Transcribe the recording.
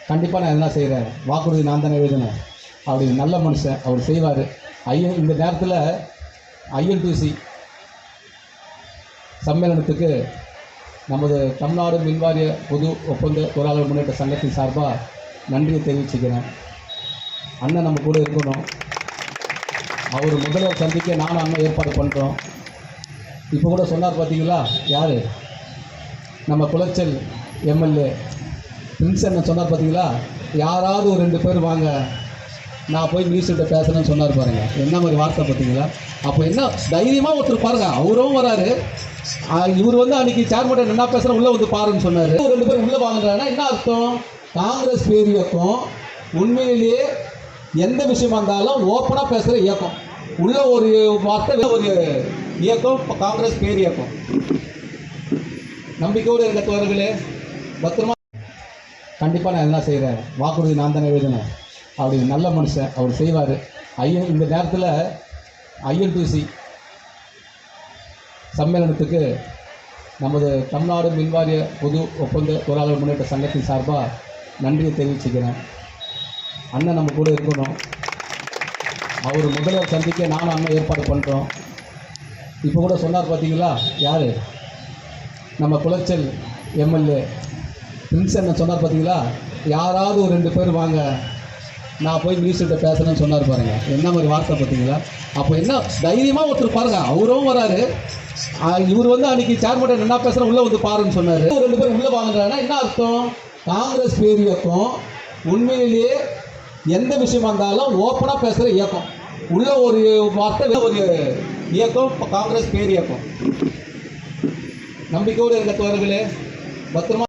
கண்டிப்பாக நான் என்ன செய்கிறேன், வாக்குறுதி நான் தானே எழுதினேன். அப்படி நல்ல மனுஷன், அவர் செய்வார். இந்த நேரத்தில் ஐஎன்டிசி சம்மேளனத்துக்கு நமது தமிழ்நாடு மின்வாரிய பொது ஒப்பந்த தொழிலாளர் முன்னேற்ற சங்கத்தின் சார்பாக நன்றியை தெரிவிச்சுக்கிறேன். அண்ணன் நம்ம கூட இருக்கணும். அவர் முதல்வர் சந்திக்க நானும் அண்ணன் ஏற்பாடு பண்ணுறோம். இப்போ கூட சொன்னார் பார்த்தீங்களா, யார் நம்ம குளச்சல் எம்எல்ஏ பிரின்ஸ் அண்ணன் சொன்னார் பார்த்தீங்களா, யாராவது ஒரு 2 பேர் வாங்க, நான் போய் மினிஸ்டர்கிட்ட பேசுகிறேன்னு சொன்னார் பாருங்கள். என்ன மாதிரி வார்த்தை பார்த்தீங்களா? அப்போ என்ன தைரியமாக ஒருத்தர் பாருங்கள், அவரும் வராரு. இவர் அன்றைக்கி சேர்மன் என்ன பேசுகிறேன் உள்ளே வந்து பாருன்னு சொன்னார். 2 பேர் உள்ளே வாங்குறாங்கன்னா என்ன அர்த்தம்? காங்கிரஸ் பேர் இயக்கம் உண்மையிலேயே எந்த விஷயமா இருந்தாலும் ஓப்பனாக பேசுகிற இயக்கம். உள்ள ஒரு வார்த்தை ஒரு இயக்கம் காங்கிரஸ் பேர் இயக்கம். நம்பிக்கையோடு இருக்க தோழர்களே, பத்திரமா. கண்டிப்பாக நான் என்ன செய்கிறேன், வாக்குறுதி நான் தானே எழுதினேன். அப்படி நல்ல மனுஷன், அவர் செய்வார். இந்த நேரத்தில் ஐஎன்டிசி சம்மேளனத்துக்கு நமது தமிழ்நாடு மின்வாரிய பொது ஒப்பந்த தொழிலாளர் முன்னேற்ற சங்கத்தின் சார்பாக நன்றியை தெரிவிச்சுக்கிறேன். அண்ணன் நம்ம கூட இருக்கணும். அவர் முதல்வர் சந்திக்க நானும் அண்ணன் ஏற்பாடு பண்ணுறோம். இப்போ கூட சொன்னார் பார்த்தீங்களா, யார் நம்ம குளச்சல் எம்எல்ஏ பிரின்ஸ் அண்ணன் சொன்னார் பார்த்தீங்களா, யாராவது ஒரு 2 பேர் வாங்க, நான் போய் மினிஸ்டர்கிட்ட பேசுகிறேன்னு சொன்னார் பாருங்கள். என்ன மாதிரி வார்த்தை பார்த்தீங்களா? அப்போ என்ன தைரியமாக ஒருத்தர் பாருங்கள், அவரும் வராரு. இவர் அன்றைக்கி சேர்மன் என்ன பேசுகிறேன் உள்ளே வந்து பாருன்னு சொன்னார். 2 பேர் உள்ளே வாங்குறாங்கன்னா என்ன அர்த்தம்? காங்கிரஸ் பேர் இயக்கம் உண்மையிலேயே எந்த விஷயமா இருந்தாலும் ஓப்பனாக பேசுகிற இயக்கம். உள்ள ஒரு வார்த்தை ஒரு இயக்கம் காங்கிரஸ் பேர் இயக்கம். நம்பிக்கையோடு இருக்க தோழர்களே, பத்திரமா.